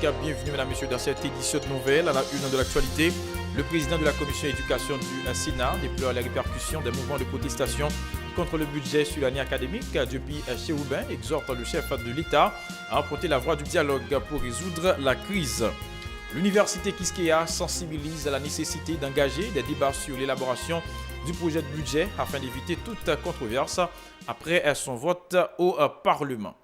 Bienvenue mesdames et messieurs dans cette édition de nouvelles à la une de l'actualité. Le président de la commission éducation du Sénat déplore les répercussions des mouvements de protestation contre le budget sur l'année académique. Depuis Chérubin exhorte le chef de l'État à emprunter la voie du dialogue pour résoudre la crise. L'université Quisqueya sensibilise à la nécessité d'engager des débats sur l'élaboration du projet de budget afin d'éviter toute controverse après son vote au Parlement.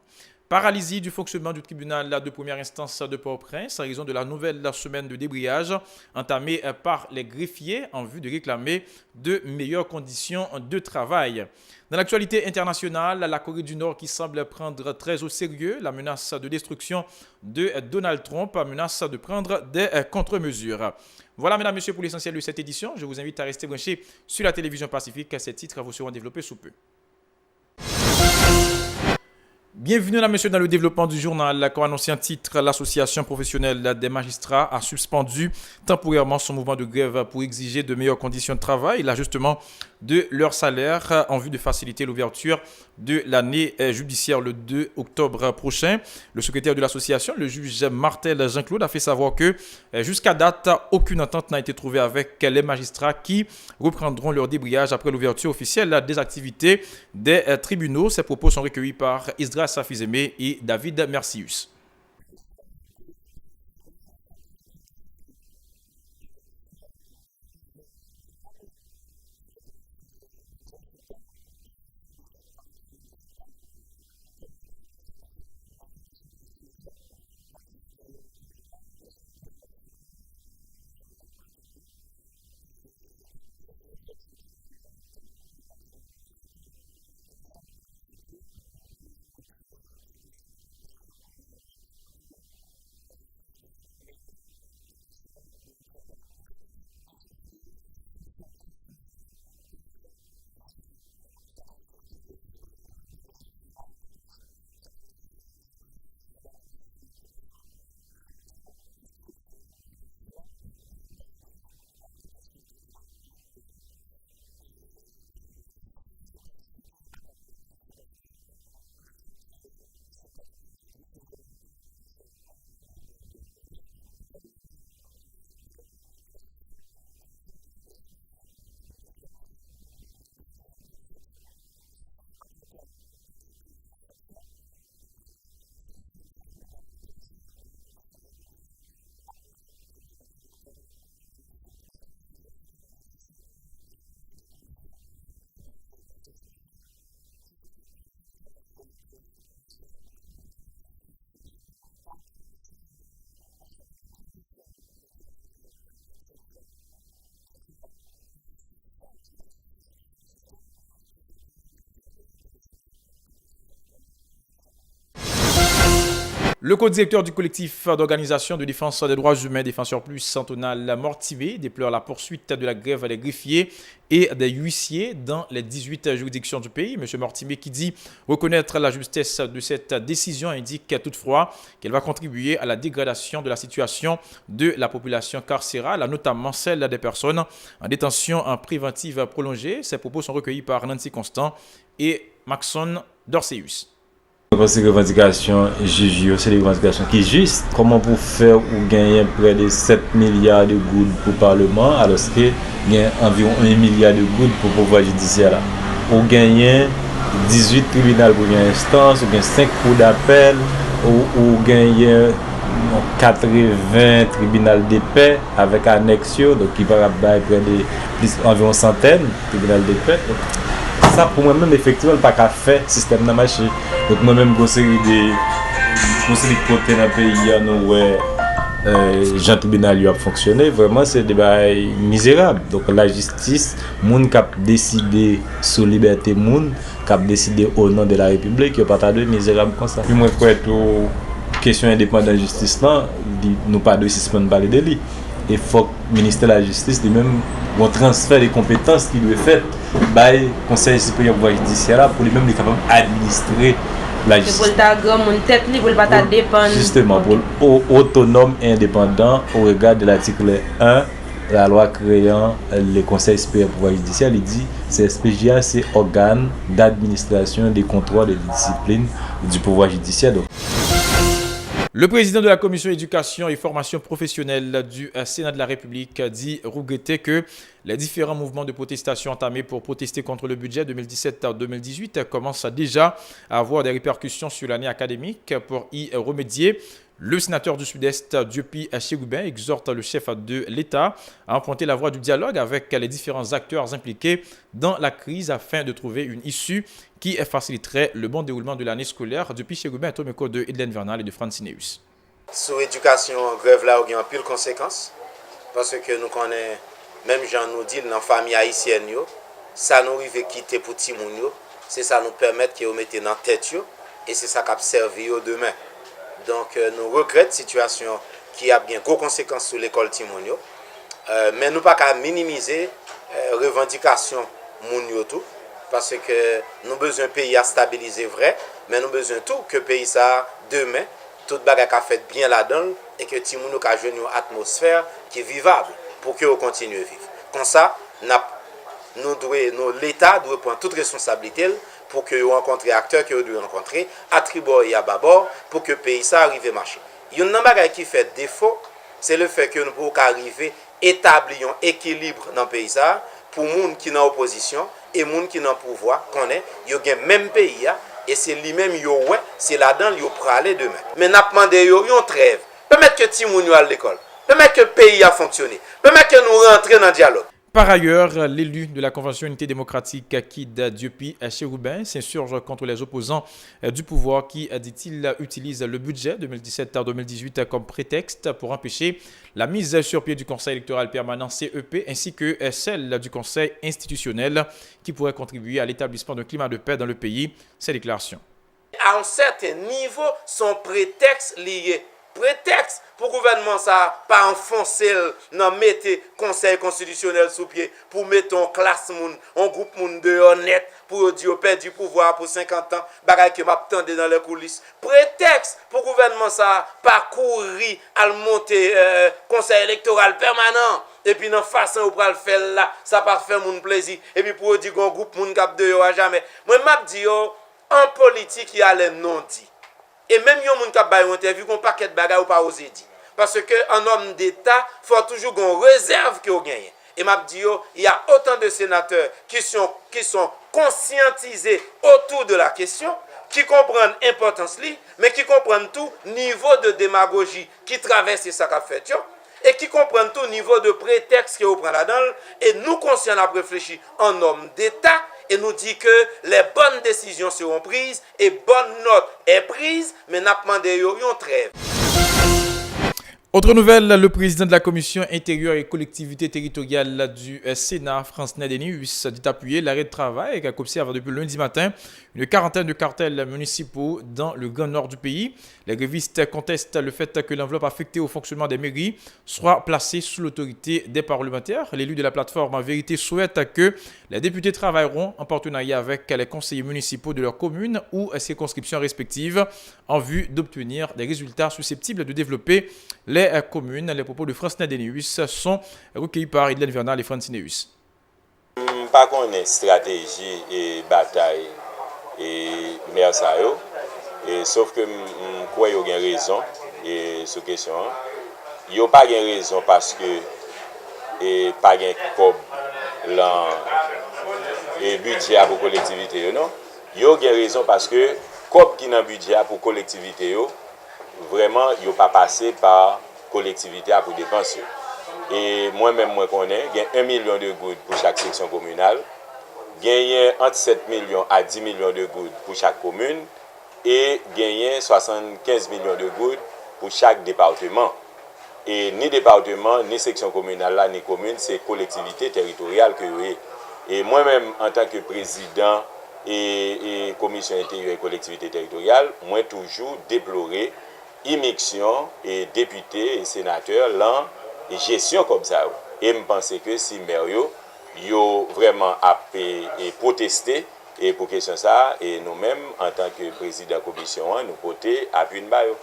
Paralysie du fonctionnement du tribunal de première instance de Port-au-Prince en raison de la nouvelle semaine de débrayage entamée par les greffiers en vue de réclamer de meilleures conditions de travail. Dans l'actualité internationale, la Corée du Nord qui semble prendre très au sérieux la menace de destruction de Donald Trump menace de prendre des contre-mesures. Voilà mesdames et messieurs pour l'essentiel de cette édition. Je vous invite à rester branchés sur la télévision Pacifique. Ces titres vous seront développés sous peu. Bienvenue mesdames et messieurs dans le développement du journal. Comme annoncé en titre, l'association professionnelle des magistrats a suspendu temporairement son mouvement de grève pour exiger de meilleures conditions de travail et l'ajustement de leur salaire en vue de faciliter l'ouverture de l'année judiciaire le 2 octobre prochain. Le secrétaire de l'association, le juge Martel Jean-Claude, a fait savoir que jusqu'à date, aucune entente n'a été trouvée avec les magistrats qui reprendront leur débrayage après l'ouverture officielle des activités des tribunaux. Ces propos sont recueillis par Isdra Safizeme et David Mercius. Le co-directeur du collectif d'organisation de défense des droits humains Défenseurs Plus, Antonal Mortimer, déplore la poursuite de la grève des greffiers et des huissiers dans les 18 juridictions du pays. M. Mortimer, qui dit reconnaître la justesse de cette décision, indique toutefois qu'elle va contribuer à la dégradation de la situation de la population carcérale, notamment celle des personnes en détention en préventive prolongée. Ces propos sont recueillis par Nancy Constant et Maxon Dorseus. Ces revendications juges, c'est des revendications qui sont justes. Comment pour faire ou gagner près de 7 milliards de gouttes pour le Parlement alors qu'il y a environ 1 milliard de gouttes pour le pouvoir judiciaire. Ou gagner 18 tribunaux pour une instance, ou bien 5 cours d'appel, ou gagner 80 tribunaux de paix avec annexion, donc qui va près de environ centaines de tribunaux de paix. Ça pour moi-même effectivement pas qu'à faire système dans marché. Donc moi-même conseil de côté dans le pays nous ouais Jean tribunal a fonctionné vraiment c'est des bails misérables. Donc la justice monde qui a décidé sur liberté monde qui a décidé au nom de la République qui pas de misérable comme ça. Puis moi quoi tout question indépendante de la justice là nous pas de suspendre parler de lui. Il faut que le ministère de la Justice lui-même un transfert des compétences qui doit être fait par le Conseil supérieur du pouvoir judiciaire pour lui-même être capable d'administrer la justice. Pour le tête libre, pour pas dépendre. Justement, pour autonome et indépendant au regard de l'article 1 de la loi créant le Conseil supérieur du pouvoir judiciaire, il dit que CSPJA c'est organe d'administration des contrôles et de discipline du pouvoir judiciaire. Donc. Le président de la commission éducation et formation professionnelle du Sénat de la République dit regretter que les différents mouvements de protestation entamés pour protester contre le budget 2017-2018 commencent déjà à avoir des répercussions sur l'année académique. Pour y remédier, le sénateur du Sud-Est, Dieupi Chérubin, exhorte le chef de l'État à emprunter la voie du dialogue avec les différents acteurs impliqués dans la crise afin de trouver une issue qui faciliterait le bon déroulement de l'année scolaire. Dieupi Chérubin est au micro de Edlen Vernal et de Francineus. Sous l'éducation, grève là, il y a un pile conséquences. Parce que nous connaissons, même Jean nous dit, dans la famille haïtienne, ça nous arrive quitter pour Timoun, c'est ça nous permet de mettre dans la tête, et c'est ça qui a servi demain. Donc nous regrettons la situation qui a bien gros conséquences sur l'école Timoun, mais nous ne pouvons pas minimiser les revendications moun tout. Parce que nous avons besoin d'un pays à stabiliser vrai, mais nous avons besoin tout que le pays ça demain, tout le bagage a fait bien là-dedans et que Timoun a joué une atmosphère qui est vivable pour que nous continuions à vivre. Comme ça, l'État doit prendre toute responsabilité pour que nous rencontrions les acteurs que nous devons rencontrer, à tribord et à bâbord, pour que le pays ça arrive à marcher. Il y a un bagage qui fait défaut, c'est le fait que nous pouvons arriver à établir un équilibre dans le pays ça, pour les gens qui sont en opposition et les gens qui sont en pouvoir, connaissent, ils ont le même pays, et c'est lui-même, c'est là-dedans, ils vont aller demain. Mais nous avons demandé, ils ont trêve. Permettre que Timoun aille à l'école, permettre que le pays a fonctionné, permettre que nous rentrions dans le dialogue. Par ailleurs, l'élu de la Convention Unité démocratique, Kid Dieupi Chérubin, s'insurge contre les opposants du pouvoir qui, dit-il, utilisent le budget 2017-2018 comme prétexte pour empêcher la mise sur pied du Conseil électoral permanent CEP ainsi que celle du Conseil institutionnel qui pourrait contribuer à l'établissement d'un climat de paix dans le pays. Ces déclarations. À un certain niveau, son prétexte lié. Prétexte pour le gouvernement ça pas enfoncer dans mettre conseil constitutionnel sous pied pour mettre en classe un groupe de honnête pour dire perdre du pouvoir pour 50 ans bagaille que m'attendait dans les coulisses. Prétexte pour le gouvernement ça pas courir à monter conseil électoral permanent et puis dans façon où le faire là ça pas faire mon plaisir et puis pour dire un groupe moun cap de yo à jamais. Moi m'a dit en politique il y a les non dit. Et même yon moun kap bay yon interview kon paquet de bagay ou pas osé dire parce que un homme d'état faut toujours gon réserve que ou gagne. Et m'a dit il y a autant de sénateurs qui sont conscientisés autour de la question, qui comprennent l'importance li, mais qui comprennent tout niveau de démagogie qui traverse ça qu'a fait yo, et qui comprennent tout niveau de prétexte que vous prend là-dedans et nous conscients à réfléchir en homme d'état. Et nous dit que les bonnes décisions seront prises et bonne note est prise, mais nous avons demandé une trêve. Autre nouvelle, le président de la commission intérieure et collectivité territoriale du Sénat, Francineus, dit appuyer l'arrêt de travail qui observe depuis lundi matin une quarantaine de cartels municipaux dans le grand nord du pays. Les grévistes contestent le fait que l'enveloppe affectée au fonctionnement des mairies soit placée sous l'autorité des parlementaires. L'élu de la plateforme En Vérité souhaite que les députés travailleront en partenariat avec les conseillers municipaux de leur commune ou circonscriptions respectives en vue d'obtenir des résultats susceptibles de développer les communes. Les propos de Francineus sont recueillis par Edlen Vernal et Francineus. Pas qu'on ait stratégie et bataille et maire ça et sauf que quoi il y a raison et ce question il y a pas de raison parce que et pas gain comme là et budget pour collectivité non il y a raison parce que comme qui dans budget pour collectivité vraiment il pas passé par collectivité pour dépenser et moi-même moi connais il y a 1 million de gouttes pour chaque section communale. Gagner entre 7 millions à 10 millions de gouttes pour chaque commune et gagner 75 millions de gouttes pour chaque département. Et ni département, ni section communale, là, ni commune, c'est collectivité territoriale que vous avez. Et moi-même, en tant que président et commission intérieure et collectivité territoriale, moi toujours déploré immixtion et députés et sénateurs là, et gestion comme ça. Et je pense que si Mario yo vraiment a protesté et pour question ça et nous-mêmes en tant que président de la commission nous porter appui une baio.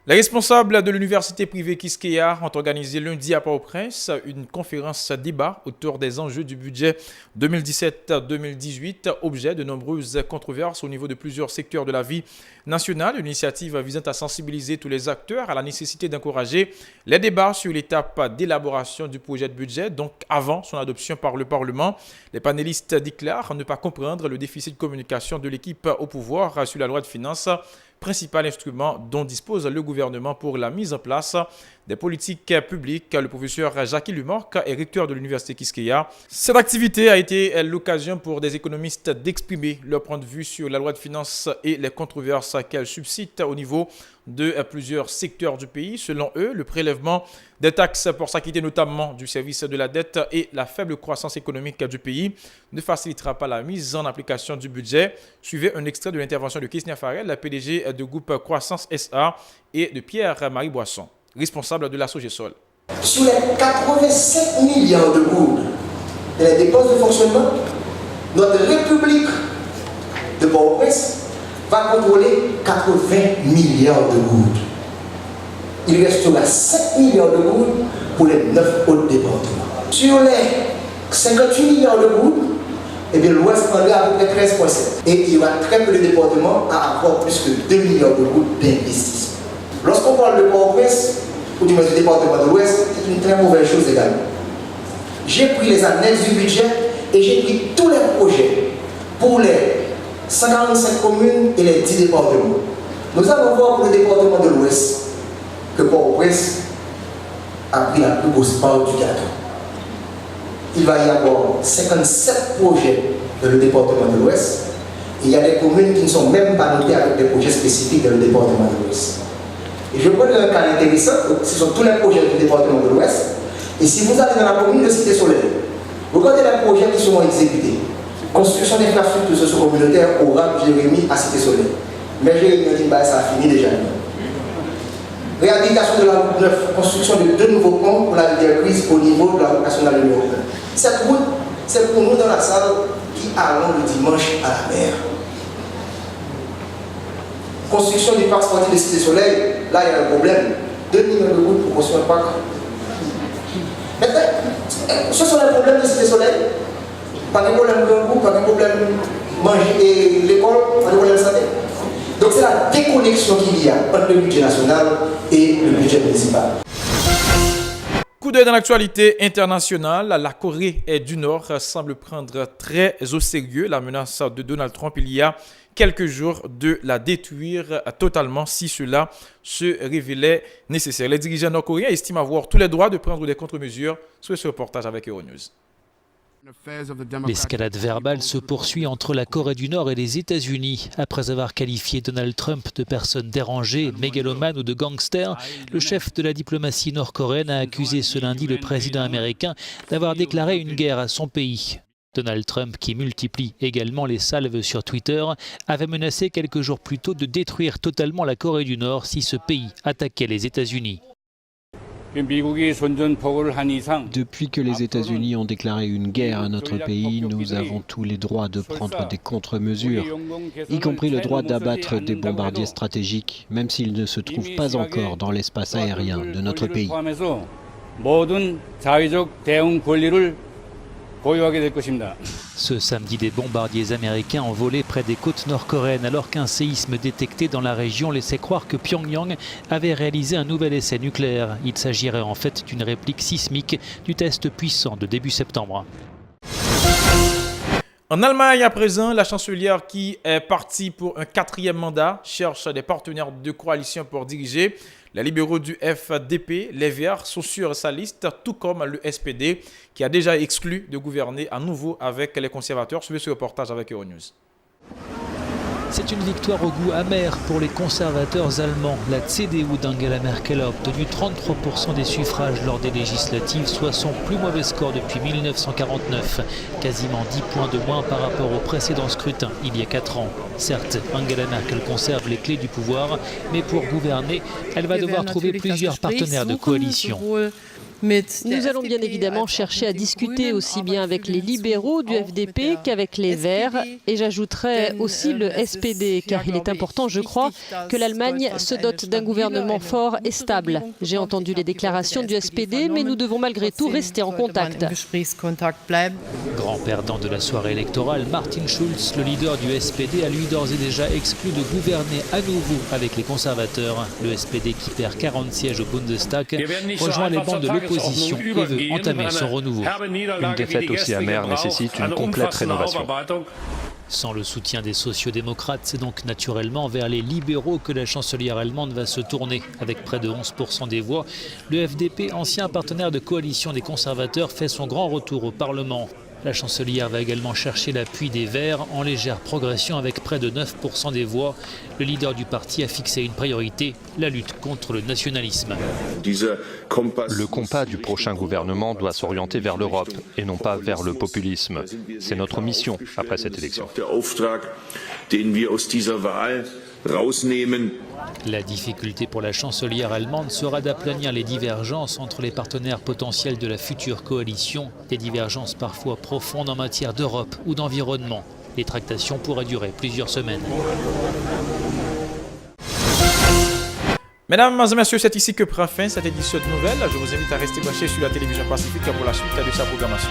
Les responsables de l'université privée Quisqueya ont organisé lundi à Port-au-Prince une conférence débat autour des enjeux du budget 2017-2018, objet de nombreuses controverses au niveau de plusieurs secteurs de la vie nationale. Une initiative visant à sensibiliser tous les acteurs à la nécessité d'encourager les débats sur l'étape d'élaboration du projet de budget, donc avant son adoption par le Parlement. Les panélistes déclarent ne pas comprendre le déficit de communication de l'équipe au pouvoir sur la loi de finances, principal instrument dont dispose le gouvernement pour la mise en place des politiques publiques. Le professeur Jacques Lumorc est recteur de l'université Quisqueya. Cette activité a été l'occasion pour des économistes d'exprimer leur point de vue sur la loi de finances et les controverses qu'elle suscite au niveau de plusieurs secteurs du pays. Selon eux, le prélèvement des taxes pour s'acquitter notamment du service de la dette et la faible croissance économique du pays ne facilitera pas la mise en application du budget. Suivez un extrait de l'intervention de Christian Farel, la PDG de groupe Croissance SA, et de Pierre-Marie Boisson, responsable de la Sogesol. Sur les 87 milliards de gouttes de les dépenses de fonctionnement, notre République de Port-au-Prince va contrôler 80 milliards de gouttes. Il restera 5 milliards de gouttes pour les 9 autres départements. Sur les 58 milliards de gouttes, l'Ouest prendra à peu près 13,7. Et il y aura très peu de départements à avoir plus que 2 milliards de gouttes d'investissement. Lorsqu'on parle de Port-au-Prince, ou du moins du département de l'Ouest, c'est une très mauvaise chose également. J'ai pris les annexes du budget et j'ai pris tous les projets pour les 145 communes et les 10 départements. Nous allons voir pour le département de l'Ouest que Port-au-Prince a pris la plus grosse part du gâteau. Il va y avoir 57 projets dans le département de l'Ouest et il y a des communes qui ne sont même pas notées avec des projets spécifiques dans le département de l'Ouest. Et je prends un cas intéressant, ce sont tous les projets du département de l'Ouest. Et si vous allez dans la commune de Cité-Soleil, vous regardez les projets qui seront exécutés. Construction d'infrastructures socio-communautaires au RAP Jérémy à Cité-Soleil. Mais Jérémy a dit que ça a fini déjà. Réhabilitation de la route 9, construction de 2 nouveaux ponts pour la rivière Grise au niveau de la route nationale numéro 1. Cette route, c'est pour nous dans la salle qui allons le dimanche à la mer. Construction du parc sportif de Cité-Soleil, là il y a un problème. 2 millions de routes pour construire un parc. Maintenant, ce sont les problèmes de Cité-Soleil. Pas de problème de groupe, pas de problème manger et l'école, pas de problème de santé. Donc c'est la déconnexion qu'il y a entre le budget national et le budget municipal. Coup d'œil dans l'actualité internationale, la Corée du Nord semble prendre très au sérieux la menace de Donald Trump il y a quelques jours de la détruire totalement si cela se révélait nécessaire. Les dirigeants nord-coréens estiment avoir tous les droits de prendre des contre-mesures. Sur ce reportage avec Euronews. L'escalade verbale se poursuit entre la Corée du Nord et les États-Unis. Après avoir qualifié Donald Trump de personne dérangée, mégalomane ou de gangster, le chef de la diplomatie nord-coréenne a accusé ce lundi le président américain d'avoir déclaré une guerre à son pays. Donald Trump, qui multiplie également les salves sur Twitter, avait menacé quelques jours plus tôt de détruire totalement la Corée du Nord si ce pays attaquait les États-Unis. Depuis que les États-Unis ont déclaré une guerre à notre pays, nous avons tous les droits de prendre des contre-mesures, y compris le droit d'abattre des bombardiers stratégiques, même s'ils ne se trouvent pas encore dans l'espace aérien de notre pays. Ce samedi, des bombardiers américains ont volé près des côtes nord-coréennes alors qu'un séisme détecté dans la région laissait croire que Pyongyang avait réalisé un nouvel essai nucléaire. Il s'agirait en fait d'une réplique sismique du test puissant de début septembre. En Allemagne, à présent, la chancelière qui est partie pour un 4e mandat cherche des partenaires de coalition pour diriger. Les libéraux du FDP, les Verts, sont sur sa liste, tout comme le SPD, qui a déjà exclu de gouverner à nouveau avec les conservateurs. Suivez ce reportage avec Euronews. C'est une victoire au goût amer pour les conservateurs allemands. La CDU d'Angela Merkel a obtenu 33% des suffrages lors des législatives, soit son plus mauvais score depuis 1949. Quasiment 10 points de moins par rapport au précédent scrutin, il y a 4 ans. Certes, Angela Merkel conserve les clés du pouvoir, mais pour gouverner, elle va devoir trouver plusieurs partenaires de coalition. Nous allons bien évidemment chercher à discuter aussi bien avec les libéraux du FDP qu'avec les Verts. Et j'ajouterai aussi le SPD, car il est important, je crois, que l'Allemagne se dote d'un gouvernement fort et stable. J'ai entendu les déclarations du SPD, mais nous devons malgré tout rester en contact. Grand perdant de la soirée électorale, Martin Schulz, le leader du SPD, a lui d'ores et déjà exclu de gouverner à nouveau avec les conservateurs. Le SPD, qui perd 40 sièges au Bundestag, rejoint les bancs de l'opposition et veut entamer son renouveau. Une défaite aussi amère nécessite une complète rénovation. Sans le soutien des sociodémocrates, c'est donc naturellement vers les libéraux que la chancelière allemande va se tourner. Avec près de 11% des voix, le FDP, ancien partenaire de coalition des conservateurs, fait son grand retour au Parlement. La chancelière va également chercher l'appui des Verts en légère progression avec près de 9% des voix. Le leader du parti a fixé une priorité, la lutte contre le nationalisme. Le compas du prochain gouvernement doit s'orienter vers l'Europe et non pas vers le populisme. C'est notre mission après cette élection. La difficulté pour la chancelière allemande sera d'aplanir les divergences entre les partenaires potentiels de la future coalition, des divergences parfois profondes en matière d'Europe ou d'environnement. Les tractations pourraient durer plusieurs semaines. Mesdames et messieurs, c'est ici que prend fin cette édition de nouvelles. Je vous invite à rester branchés sur la télévision Pacifique pour la suite de sa programmation.